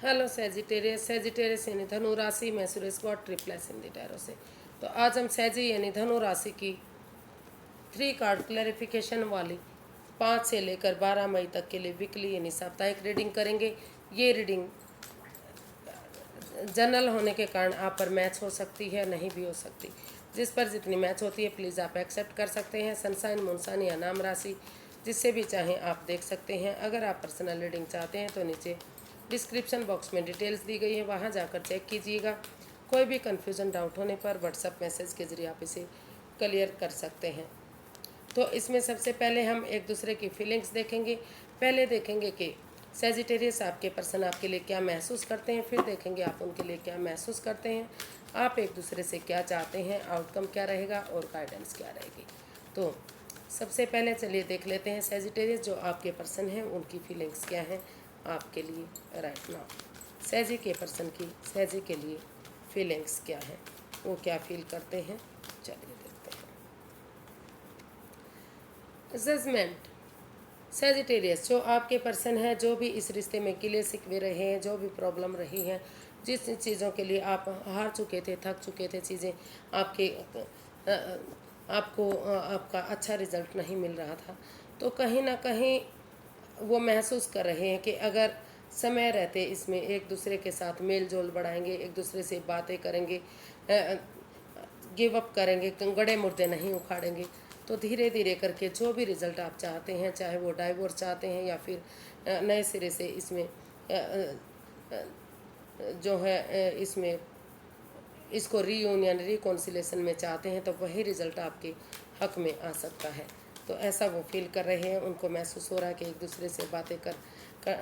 Hello Sagittarius Sagittarius यानी धनु राशि में Suresh got replace in the tarot से। तो आज हम सेजी यानी धनु राशि की 3 कार्ड क्लैरिफिकेशन वाली 5 से लेकर 12 मई तक के लिए वीकली यानी साप्ताहिक रीडिंग करेंगे। ये रीडिंग जनरल होने के कारण आप पर मैच हो सकती है, नहीं भी हो सकती। जिस पर जितनी मैच होती है प्लीज़ आप एक्सेप्ट कर सकते हैं। सनसाइन मुनसाइन या नाम राशि जिससे भी चाहें आप देख सकते हैं। अगर आप पर्सनल रीडिंग चाहते हैं तो नीचे डिस्क्रिप्शन बॉक्स में डिटेल्स दी गई है, वहाँ जाकर चेक कीजिएगा। कोई भी कन्फ्यूज़न डाउट होने पर व्हाट्सएप मैसेज के जरिए आप इसे क्लियर कर सकते हैं। तो इसमें सबसे पहले हम एक दूसरे की फीलिंग्स देखेंगे। पहले देखेंगे कि सेजिटेरियस आपके पर्सन आपके लिए क्या महसूस करते हैं, फिर देखेंगे आप उनके लिए क्या महसूस करते हैं, आप एक दूसरे से क्या चाहते हैं, आउटकम क्या रहेगा और गाइडेंस क्या रहेगी। तो सबसे पहले चलिए देख लेते हैं सेजिटेरियस जो आपके पर्सन हैं उनकी फीलिंग्स क्या हैं आपके लिए राइट नाउ। सेजी के पर्सन की सेजी के लिए फीलिंग्स क्या हैं, वो क्या फील करते हैं, चलिए देखते हैं। जजमेंट सेजिटेरियस जो आपके पर्सन है, जो भी इस रिश्ते में गिले शिकवे रहे हैं, जो भी प्रॉब्लम रही हैं, जिस चीज़ों के लिए आप हार चुके थे, थक चुके थे, चीज़ें आपके आपको आपका अच्छा रिजल्ट नहीं मिल रहा था, तो कहीं ना कहीं वो महसूस कर रहे हैं कि अगर समय रहते इसमें एक दूसरे के साथ मेल जोल बढ़ाएंगे, एक दूसरे से बातें करेंगे, गिव अप करेंगे, गड़े मुर्दे नहीं उखाड़ेंगे, तो धीरे धीरे करके जो भी रिज़ल्ट आप चाहते हैं, चाहे वो डाइवोर्स चाहते हैं या फिर नए सिरे से इसमें जो है इसमें इसको रीयूनियन रिकॉन्सिलेशन में चाहते हैं, तो वही रिज़ल्ट आपके हक में आ सकता है। तो ऐसा वो फील कर रहे हैं, उनको महसूस हो रहा है कि एक दूसरे से बातें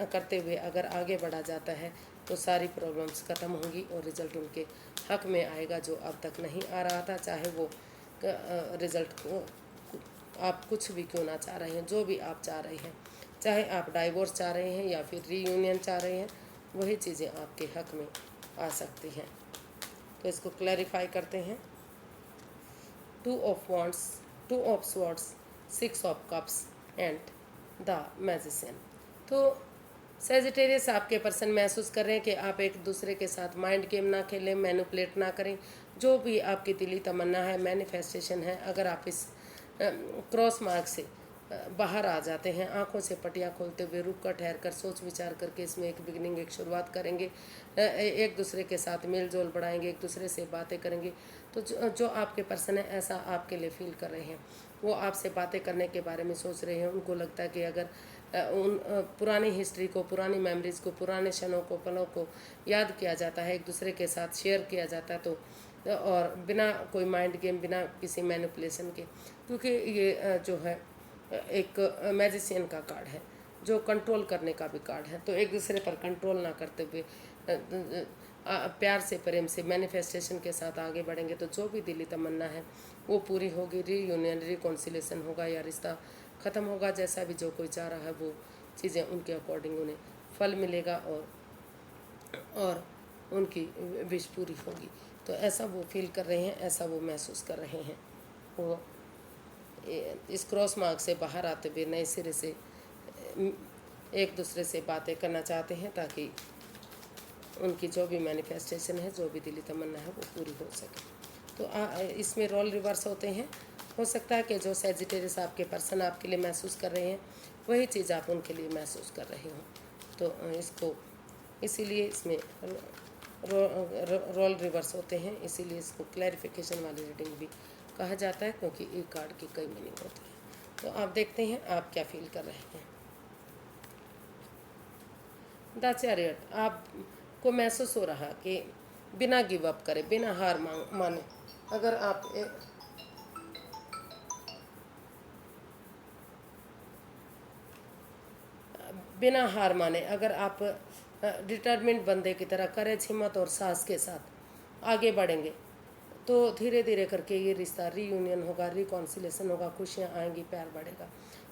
करते हुए अगर आगे बढ़ा जाता है तो सारी प्रॉब्लम्स ख़त्म होंगी और रिज़ल्ट उनके हक में आएगा जो अब तक नहीं आ रहा था। चाहे वो रिज़ल्ट को आप कुछ भी क्यों ना चाह रहे हैं, जो भी आप चाह रहे हैं, चाहे आप डाइवोर्स चाह रहे हैं या फिर रीयूनियन चाह रहे हैं, वही चीज़ें आपके हक में आ सकती हैं। तो इसको क्लैरिफाई करते हैं। 2 of wands, 2 of swords, 6 of cups and the magician. तो सेजिटेरियस आपके पर्सन महसूस कर रहे हैं कि आप एक दूसरे के साथ माइंड गेम ना खेलें, मैनिपुलेट ना करें। जो भी आपकी दिली तमन्ना है, मैनिफेस्टेशन है, अगर आप इस क्रॉस मार्क से बाहर आ जाते हैं, आंखों से पटियाँ खोलते हुए रुक कर ठहर कर सोच विचार करके इसमें एक बिगनिंग, एक शुरुआत करेंगे, एक दूसरे के साथ मेल जोल बढ़ाएंगे, एक दूसरे से बातें करेंगे, तो जो आपके पर्सन है ऐसा आपके लिए फील कर रहे हैं। वो आपसे बातें करने के बारे में सोच रहे हैं। उनको लगता है कि अगर उन पुरानी हिस्ट्री को, पुरानी मेमोरीज़ को, पुराने क्षणों को, पलों को याद किया जाता है, एक दूसरे के साथ शेयर किया जाता है, तो और बिना कोई माइंड गेम, बिना किसी मैनिपुलेशन के, क्योंकि ये जो है एक मैजिशियन का कार्ड है जो कंट्रोल करने का भी कार्ड है। तो एक दूसरे पर कंट्रोल ना करते हुए प्यार से, प्रेम से, मैनिफेस्टेशन के साथ आगे बढ़ेंगे, तो जो भी दिली तमन्ना है वो पूरी होगी। रीयूनियन, रिकॉन्सिलेशन होगा या रिश्ता ख़त्म होगा, जैसा भी जो कोई चाह रहा है वो चीज़ें उनके अकॉर्डिंग उन्हें फल मिलेगा और उनकी विश पूरी होगी। तो ऐसा वो फील कर रहे हैं, ऐसा वो महसूस कर रहे हैं। वो इस क्रॉस मार्क से बाहर आते हुए नए सिरे से एक दूसरे से बातें करना चाहते हैं ताकि उनकी जो भी मैनिफेस्टेशन है, जो भी दिली तमन्ना है वो पूरी हो सके। तो इसमें रोल रिवर्स होते हैं। हो सकता है कि जो सेजिटेरियस आपके पर्सन आपके लिए महसूस कर रहे हैं वही चीज़ आप उनके लिए महसूस कर रहे हो। तो इसको इसीलिए इसमें रोल रिवर्स होते हैं, इसीलिए इसको क्लैरिफिकेशन वाली रीडिंग भी कहा जाता है, क्योंकि एक कार्ड की कई मीनिंग होती है। तो आप देखते हैं आप क्या फील कर रहे हैं। द चैरियट, आपको महसूस हो रहा कि बिना गिव अप करे, बिना हार माने, अगर आप बिना हार माने अगर आप डिटर्मिन्ड बंदे की तरह करेज, हिम्मत और साहस के साथ आगे बढ़ेंगे, तो धीरे धीरे करके ये रिश्ता रीयूनियन होगा, रिकॉन्सिलेशन होगा, खुशियाँ आएंगी, प्यार बढ़ेगा।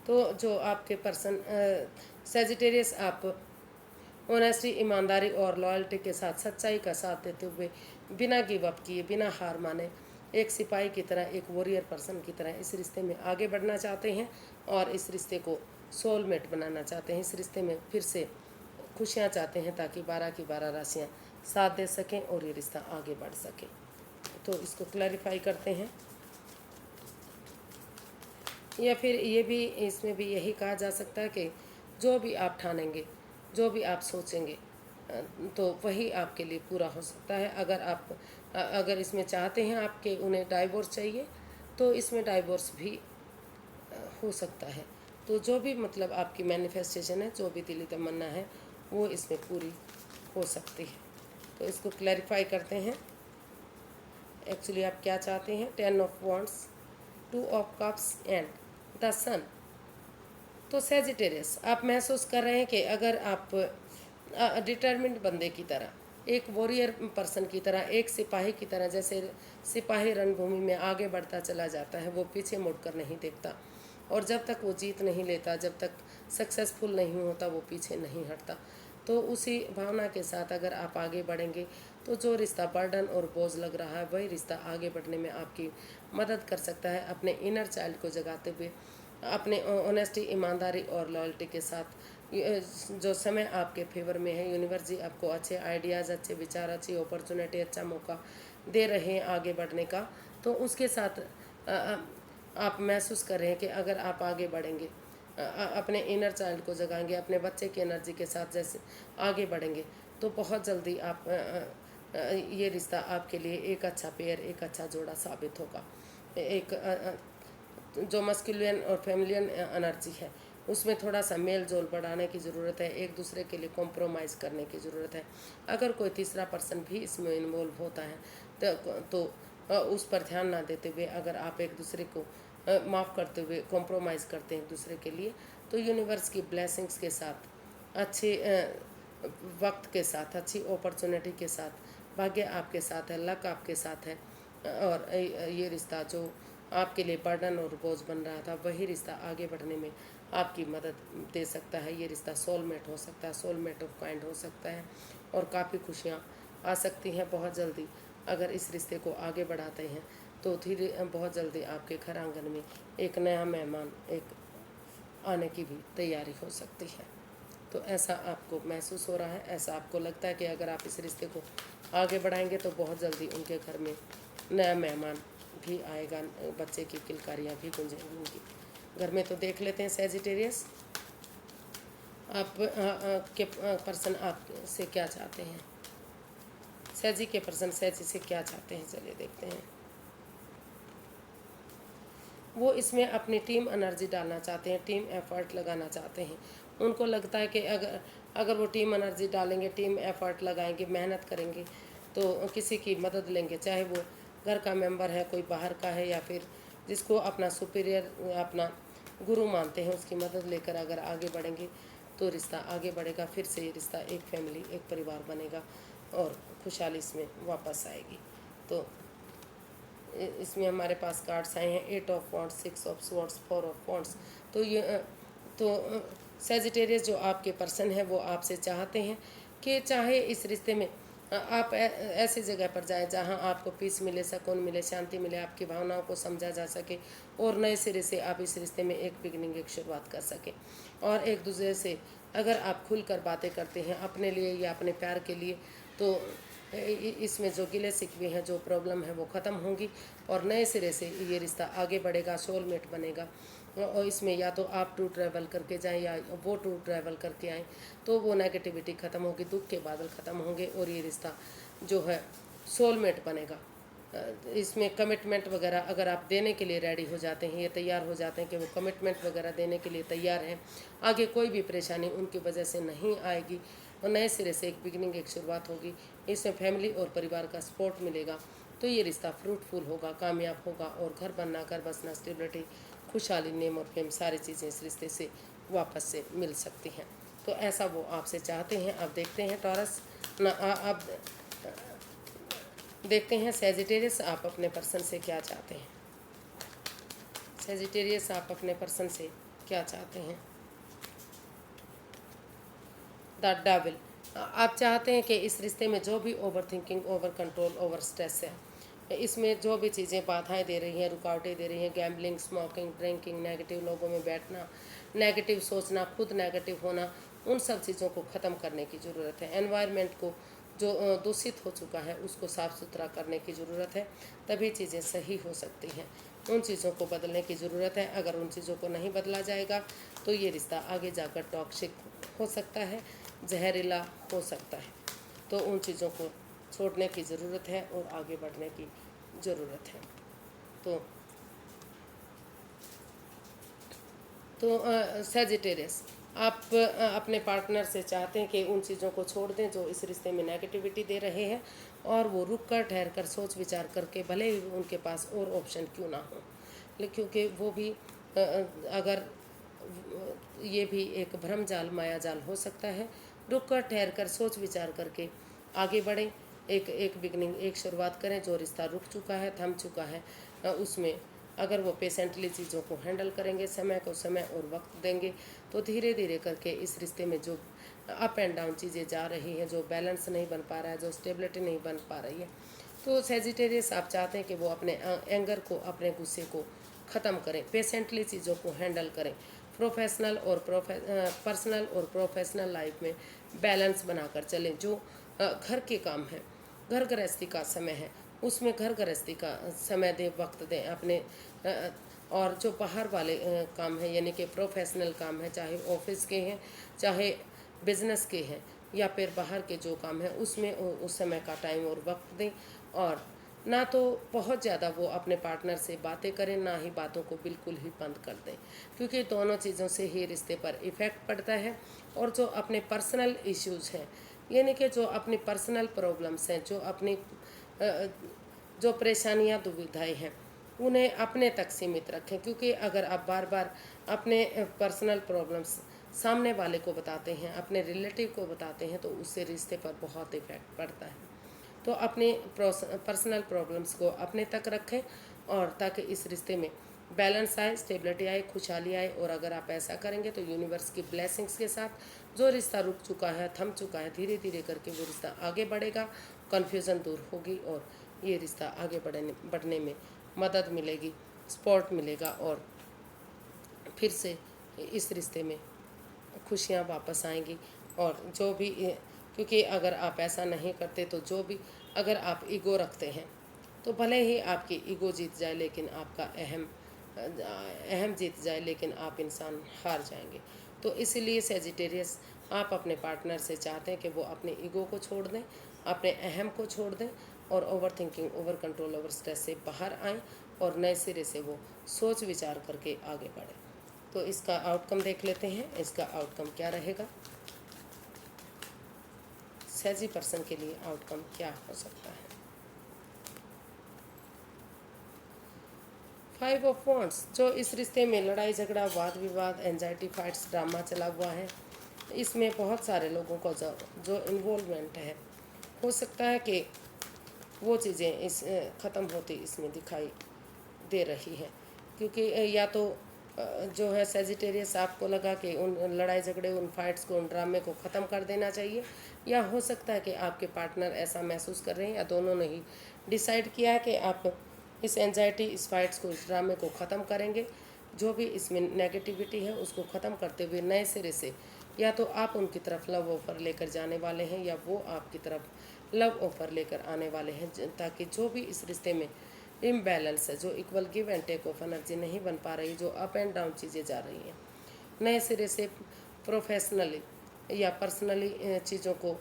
तो जो आपके पर्सन सेजिटेरियस, आप ऑनेस्टी, ईमानदारी और लॉयल्टी के साथ सच्चाई का साथ देते हुए बिना गिव अप किए, बिना हार माने, एक सिपाही की तरह, एक वॉरियर पर्सन की तरह इस रिश्ते में आगे बढ़ना चाहते हैं और इस रिश्ते को सोलमेट बनाना चाहते हैं। इस रिश्ते में फिर से खुशियाँ चाहते हैं ताकि 12 की 12 राशियाँ साथ दे सकें और ये रिश्ता आगे बढ़ सके। तो इसको क्लैरिफाई करते हैं। या फिर ये भी, इसमें भी यही कहा जा सकता है कि जो भी आप ठानेंगे, जो भी आप सोचेंगे, तो वही आपके लिए पूरा हो सकता है। अगर इसमें चाहते हैं आपके उन्हें डाइवोर्स चाहिए, तो इसमें डाइवोर्स भी हो सकता है। तो जो भी मतलब आपकी मैनिफेस्टेशन है, जो भी दिली तमन्ना है, वो इसमें पूरी हो सकती है। तो इसको क्लैरिफाई करते हैं। एक्चुअली आप क्या चाहते हैं? 10 of wands, 2 of cups and the sun. तो सेजिटेरियस, आप महसूस कर रहे हैं कि अगर आप डिटर्मिन्ड बंदे की तरह, एक वॉरियर पर्सन की तरह, एक सिपाही की तरह, जैसे सिपाही रणभूमि में आगे बढ़ता चला जाता है, वो पीछे मुड़कर नहीं देखता, और जब तक वो जीत नहीं लेता, जब तक सक्सेसफुल नहीं होता, वो पीछे नहीं हटता। तो उसी भावना के साथ अगर आप आगे बढ़ेंगे, तो जो रिश्ता बर्डन और बोझ लग रहा है, वही रिश्ता आगे बढ़ने में आपकी मदद कर सकता है। अपने इनर चाइल्ड को जगाते हुए, अपने ऑनेस्टी, ईमानदारी और लॉयल्टी के साथ, जो समय आपके फेवर में है, यूनिवर्स जी आपको अच्छे आइडियाज़, अच्छे विचार, अच्छी अपॉर्चुनिटी, अच्छा मौका दे रहे हैं आगे बढ़ने का। तो उसके साथ आप महसूस कर रहे हैं कि अगर आप आगे बढ़ेंगे, अपने इनर चाइल्ड को जगाएंगे, अपने बच्चे की एनर्जी के साथ जैसे आगे बढ़ेंगे, तो बहुत जल्दी आप ये रिश्ता आपके लिए एक अच्छा पेयर, एक अच्छा जोड़ा साबित होगा। एक जो मस्कुलियन और फेमिलियन एनर्जी है, उसमें थोड़ा सा मेल जोल बढ़ाने की ज़रूरत है, एक दूसरे के लिए कॉम्प्रोमाइज़ करने की ज़रूरत है। अगर कोई तीसरा पर्सन भी इसमें इन्वॉल्व होता है तो उस पर ध्यान ना देते हुए, अगर आप एक दूसरे को माफ़ करते हुए कॉम्प्रोमाइज़ करते हैं एक दूसरे के लिए, तो यूनिवर्स की ब्लेसिंग्स के साथ, अच्छे वक्त के साथ, अच्छी अपॉर्चुनिटी के साथ, भाग्य आपके साथ है, लक आपके साथ है, और ये रिश्ता जो आपके लिए बर्डन और बोझ बन रहा था, वही रिश्ता आगे बढ़ने में आपकी मदद दे सकता है। ये रिश्ता सोलमेट हो सकता है, सोलमेट ऑफ काइंड हो सकता है, और काफ़ी खुशियाँ आ सकती हैं बहुत जल्दी। अगर इस रिश्ते को आगे बढ़ाते हैं, तो धीरे बहुत जल्दी आपके घर आंगन में एक नया मेहमान एक आने की भी तैयारी हो सकती है। तो ऐसा आपको महसूस हो रहा है, ऐसा आपको लगता है कि अगर आप इस रिश्ते को आगे बढ़ाएंगे, तो बहुत जल्दी उनके घर में नया मेहमान भी आएगा, बच्चे की किलकारियाँ भी गूंजेंगी उनकी घर में। तो देख लेते हैं सेजिटेरियस, आप के पर्सन आपसे क्या चाहते हैं। सैजी के पर्सन सैजी से क्या चाहते हैं, चलिए देखते हैं। वो इसमें अपनी टीम एनर्जी डालना चाहते हैं, टीम एफर्ट लगाना चाहते हैं। उनको लगता है कि अगर वो टीम एनर्जी डालेंगे, टीम एफर्ट लगाएंगे, मेहनत करेंगे, तो किसी की मदद लेंगे, चाहे वो घर का मेंबर है, कोई बाहर का है, या फिर जिसको अपना सुपीरियर, अपना गुरु मानते हैं, उसकी मदद लेकर अगर आगे बढ़ेंगे, तो रिश्ता आगे बढ़ेगा। फिर से ये रिश्ता एक फैमिली, एक परिवार बनेगा, और खुशहाली इसमें वापस आएगी। तो इसमें हमारे पास कार्ड्स आए हैं 8 of wands, 6 of swords, 4 of wands. तो सेजिटेरियस जो आपके पर्सन है, वो आपसे चाहते हैं कि चाहे इस रिश्ते में आप ऐसी जगह पर जाएं जहां आपको पीस मिले, सुकून मिले, शांति मिले, आपकी भावनाओं को समझा जा सके, और नए सिरे से आप इस रिश्ते में एक बिगनिंग, एक शुरुआत कर सकें। और एक दूसरे से अगर आप खुलकर बातें करते हैं अपने लिए या अपने प्यार के लिए, तो इसमें जो गिले शिकवे हैं, जो प्रॉब्लम है, वो ख़त्म होंगी, और नए सिरे से ये रिश्ता आगे बढ़ेगा, सोलमेट बनेगा। और इसमें या तो आप टू ट्रैवल करके जाएं, या वो टू ट्रैवल करके आएँ, तो वो नेगेटिविटी ख़त्म होगी, दुख के बादल ख़त्म होंगे, और ये रिश्ता जो है सोलमेट बनेगा। इसमें कमिटमेंट वगैरह अगर आप देने के लिए रेडी हो जाते हैं, ये तैयार हो जाते हैं कि वो कमिटमेंट वगैरह देने के लिए तैयार हैं, आगे कोई भी परेशानी उनकी वजह से नहीं आएगी, और नए सिरे से एक बिगनिंग, एक शुरुआत होगी। इसमें फैमिली और परिवार का सपोर्ट मिलेगा, तो ये रिश्ता फ्रूटफुल होगा, कामयाब होगा, और घर बनना, घर बसना, स्टेबिलिटी, खुशहाली, नेम और फेम, सारी चीज़ें इस रिश्ते से वापस से मिल सकती हैं। तो ऐसा वो आपसे चाहते हैं। अब देखते हैं टॉरस ना, आप देखते हैं सेजिटेरियस, आप अपने पर्सन से क्या चाहते हैं। सेजिटेरियस, आप अपने पर्सन से क्या चाहते हैं। द डेविल, आप चाहते हैं कि इस रिश्ते में जो भी over thinking, over control, over stress है, इसमें जो भी चीज़ें बाधाएं दे रही हैं, रुकावटें दे रही हैं, गैम्बलिंग, स्मोकिंग, ड्रिंकिंग, नेगेटिव लोगों में बैठना, नेगेटिव सोचना, खुद नेगेटिव होना, उन सब चीज़ों को ख़त्म करने की ज़रूरत है। एनवायरनमेंट को जो दूषित हो चुका है उसको साफ़ सुथरा करने की ज़रूरत है, तभी चीज़ें सही हो सकती हैं। उन चीज़ों को बदलने की ज़रूरत है। अगर उन चीज़ों को नहीं बदला जाएगा तो ये रिश्ता आगे जाकर टॉक्सिक हो सकता है, जहरीला हो सकता है। तो उन चीज़ों को छोड़ने की ज़रूरत है और आगे बढ़ने की ज़रूरत है। तो सजिटेरियस, आप अपने पार्टनर से चाहते हैं कि उन चीज़ों को छोड़ दें जो इस रिश्ते में नेगेटिविटी दे रहे हैं, और वो रुक कर ठहर कर सोच विचार करके, भले ही उनके पास और ऑप्शन क्यों ना हो, लेकिन क्योंकि वो भी अगर ये भी एक भ्रम जाल, माया जाल हो सकता है। रुक कर ठहर कर सोच विचार करके आगे बढ़ें, एक बिगनिंग, एक शुरुआत करें। जो रिश्ता रुक चुका है, थम चुका है, उसमें अगर वो पेशेंटली चीज़ों को हैंडल करेंगे, समय को समय और वक्त देंगे, तो धीरे धीरे करके इस रिश्ते में जो अप एंड डाउन चीज़ें जा रही हैं, जो बैलेंस नहीं बन पा रहा है, जो स्टेबिलिटी नहीं बन पा रही है, तो सेजिटेरियस आप चाहते हैं कि वो अपने एंगर को, अपने गुस्से को ख़त्म करें, पेशेंटली चीज़ों को हैंडल करें, पर्सनल और प्रोफेशनल लाइफ में बैलेंस बनाकर चलें। जो घर के काम है, घर गृहस्थी का समय है, उसमें घर गृहस्थी का समय दें, वक्त दें अपने और जो बाहर वाले काम है, यानी कि प्रोफेशनल काम है, चाहे ऑफिस के हैं, चाहे बिजनेस के हैं, या फिर बाहर के जो काम है, उसमें उस समय का टाइम और वक्त दें। और ना तो बहुत ज़्यादा वो अपने पार्टनर से बातें करें, ना ही बातों को बिल्कुल ही बंद कर दें, क्योंकि दोनों चीज़ों से ही रिश्ते पर इफ़ेक्ट पड़ता है। और जो अपने पर्सनल इश्यूज़ हैं, यानी कि जो अपनी पर्सनल प्रॉब्लम्स हैं, जो अपनी जो परेशानियां, दुविधाएं हैं, उन्हें अपने तक सीमित रखें। क्योंकि अगर आप बार बार अपने पर्सनल प्रॉब्लम्स सामने वाले को बताते हैं, अपने रिलेटिव को बताते हैं, तो उससे रिश्ते पर बहुत इफ़ेक्ट पड़ता है। तो अपने पर्सनल प्रॉब्लम्स को अपने तक रखें, और ताकि इस रिश्ते में बैलेंस आए, स्टेबिलिटी आए, खुशहाली आए। और अगर आप ऐसा करेंगे तो यूनिवर्स की ब्लेसिंग्स के साथ जो रिश्ता रुक चुका है, थम चुका है, धीरे धीरे करके वो रिश्ता आगे बढ़ेगा, कन्फ्यूज़न दूर होगी, और ये रिश्ता आगे बढ़ने में मदद मिलेगी, सपोर्ट मिलेगा, और फिर से इस रिश्ते में खुशियाँ वापस आएंगी। और जो भी, क्योंकि अगर आप ऐसा नहीं करते तो जो भी, अगर आप ईगो रखते हैं तो भले ही आपकी ईगो जीत जाए, लेकिन आपका अहम जीत जाए, लेकिन आप इंसान हार जाएंगे। तो इसीलिए सेजिटेरियस, आप अपने पार्टनर से चाहते हैं कि वो अपने ईगो को छोड़ दें, अपने अहम को छोड़ दें, और over thinking, over control, over stress से बाहर आएँ, और नए सिरे से वो सोच विचार करके आगे बढ़ें। तो इसका आउटकम देख लेते हैं। इसका आउटकम क्या रहेगा, सेजी पर्सन के लिए आउटकम क्या हो सकता है। 5 ऑफ वॉन्ड्स, जो इस रिश्ते में लड़ाई झगड़ा, वाद विवाद, एंजाइटी, फाइट्स, ड्रामा चला हुआ है, इसमें बहुत सारे लोगों का जो इन्वॉल्वमेंट है, हो सकता है कि वो चीज़ें इस ख़त्म होती इसमें दिखाई दे रही है। क्योंकि या तो जो है सेजिटेरियस, आपको लगा कि उन लड़ाई झगड़े, उन फाइट्स को, उन ड्रामे को ख़त्म कर देना चाहिए, या हो सकता है कि आपके पार्टनर ऐसा महसूस कर रहे हैं, या दोनों ने ही डिसाइड किया है कि आप इस एंजाइटी, इस फाइट्स को, इस ड्रामे को ख़त्म करेंगे। जो भी इसमें नेगेटिविटी है उसको ख़त्म करते हुए नए सिरे से, या तो आप उनकी तरफ लव ऑफ़र लेकर जाने वाले हैं, या वो आपकी तरफ लव ऑफ़र लेकर आने वाले हैं, ताकि जो भी इस रिश्ते में इम्बैलेंस है, जो equal give and take of energy नहीं बन पा रही, जो अप एंड डाउन चीज़ें जा रही हैं, नए सिरे से प्रोफेशनली या पर्सनली चीज़ों को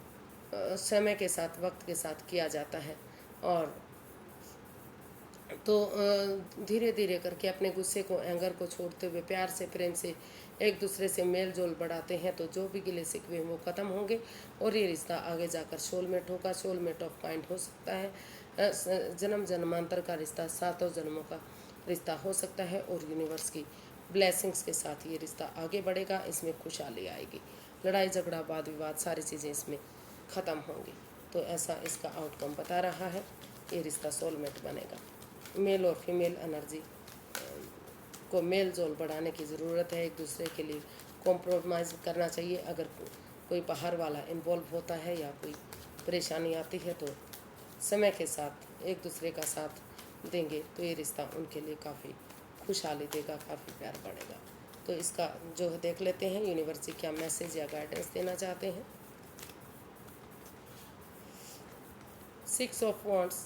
समय के साथ, वक्त के साथ किया जाता है। और तो धीरे धीरे करके अपने गुस्से को, एंगर को छोड़ते हुए प्यार से, प्रेम से एक दूसरे से मेल जोल बढ़ाते हैं, तो जो भी गिले शिकवे वो ख़त्म होंगे, और ये रिश्ता आगे जाकर सोलमेट होगा, सोलमेट ऑफ माइंड हो सकता है, जन्म जन्मांतर का रिश्ता, 7 जन्मों का रिश्ता हो सकता है, और यूनिवर्स की ब्लेसिंग्स के साथ ये रिश्ता आगे बढ़ेगा, इसमें खुशहाली आएगी, लड़ाई झगड़ा, वाद विवाद, सारी चीज़ें इसमें ख़त्म होंगी। तो ऐसा इसका आउटकम बता रहा है, ये रिश्ता सोलमेट बनेगा। मेल और फीमेल एनर्जी को मेल जोल बढ़ाने की ज़रूरत है, एक दूसरे के लिए कॉम्प्रोमाइज़ करना चाहिए। अगर कोई बाहर वाला इन्वॉल्व होता है या कोई परेशानी आती है, तो समय के साथ एक दूसरे का साथ देंगे, तो ये रिश्ता उनके लिए काफ़ी खुशहाली देगा, काफ़ी प्यार बढ़ेगा। तो इसका जो है देख लेते हैं यूनिवर्स क्या मैसेज या गाइडेंस देना चाहते हैं। 6 of wands,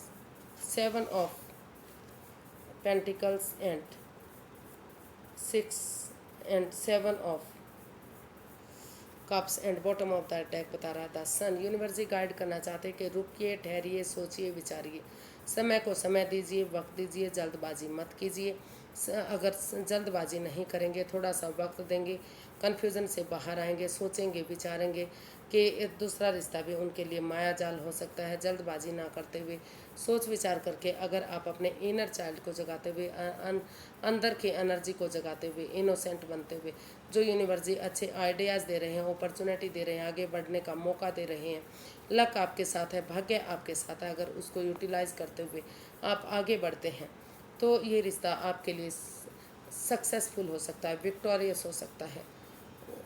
7 of pentacles and 6 and 7 of cups and bottom of the deck बता रहा था सन। यूनिवर्स गाइड करना चाहते हैं कि रुकिए, ठहरिए, सोचिए, विचारिए, समय को समय दीजिए, वक्त दीजिए, जल्दबाजी मत कीजिए। अगर जल्दबाजी नहीं करेंगे, थोड़ा सा वक्त देंगे, कन्फ्यूज़न से बाहर आएंगे, सोचेंगे, विचारेंगे कि एक दूसरा रिश्ता भी उनके लिए माया जाल हो सकता है। जल्दबाजी ना करते हुए सोच विचार करके अगर आप अपने इनर चाइल्ड को जगाते हुए, अंदर की एनर्जी को जगाते हुए, इनोसेंट बनते हुए, जो यूनिवर्स अच्छे आइडियाज़ दे रहे हैं, अपॉर्चुनिटी दे रहे हैं, आगे बढ़ने का मौका दे रहे हैं, लक आपके साथ है, भाग्य आपके साथ है, अगर उसको यूटिलाइज करते हुए आप आगे बढ़ते हैं तो ये रिश्ता आपके लिए सक्सेसफुल हो सकता है, विक्टोरियस हो सकता है,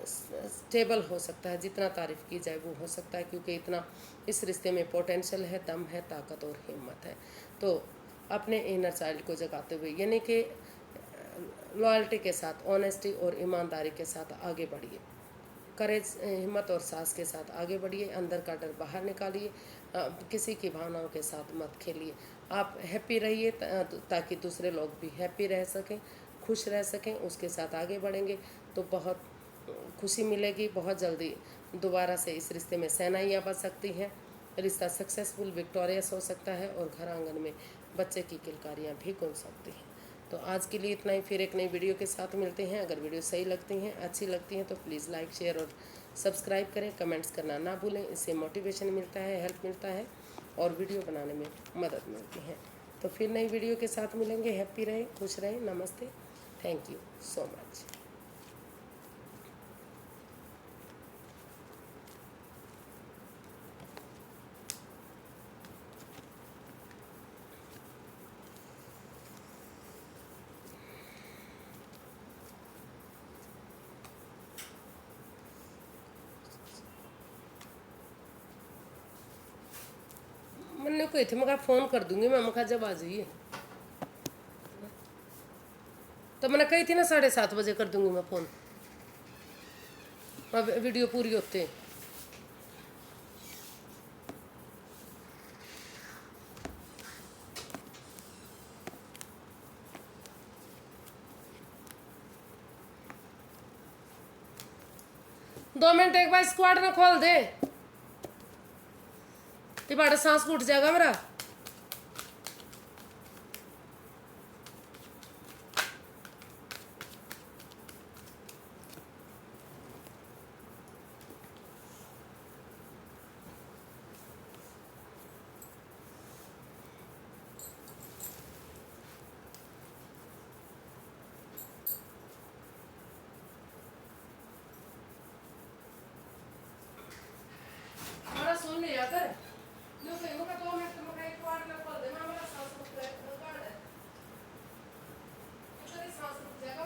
स्टेबल हो सकता है। जितना तारीफ़ की जाए वो हो सकता है, क्योंकि इतना इस रिश्ते में पोटेंशियल है, दम है, ताकत और हिम्मत है। तो अपने इनर चाइल्ड को जगाते हुए, यानी कि लॉयल्टी के साथ, ऑनेस्टी और ईमानदारी के साथ आगे बढ़िए, करेज, हिम्मत और साहस के साथ आगे बढ़िए, अंदर का डर बाहर निकालिए, किसी की भावनाओं के साथ मत खेलिए। आप हैप्पी रहिए ताकि दूसरे लोग भी हैप्पी रह सकें, खुश रह सकें, उसके साथ आगे बढ़ेंगे तो बहुत खुशी मिलेगी। बहुत जल्दी दोबारा से इस रिश्ते में शहनाइयाँ बज सकती हैं, रिश्ता सक्सेसफुल, विक्टोरियस हो सकता है और घर आंगन में बच्चे की किलकारियाँ भी गूंज सकती हैं। तो आज के लिए इतना ही, फिर एक नई वीडियो के साथ मिलते हैं। अगर वीडियो सही लगती हैं, अच्छी लगती हैं तो प्लीज़ लाइक, शेयर और सब्सक्राइब करें, कमेंट्स करना ना भूलें। इससे मोटिवेशन मिलता है, हेल्प मिलता है और वीडियो बनाने में मदद मिलती है। तो फिर नई वीडियो के साथ मिलेंगे। हैप्पी रहें, खुश रहें। नमस्ते, थैंक यू सो मच। मैंने कही थी मैं फ़ोन कर दूंगी, मैं जब आ जाइए, तो मैंने कही थी ना 7:30 बजे कर दूंगी मैं फ़ोन, अब वीडियो पूरी होते। 2 मिनट एक बार स्क्वाड ना खोल दे, तिबाड़ा सांस उठ जाएगा मेरा। सुन लिया कर, 2 मिनट में एक बार खोल दे, मेरा सांस रुक जाएगा, सांस रुक जाएगा।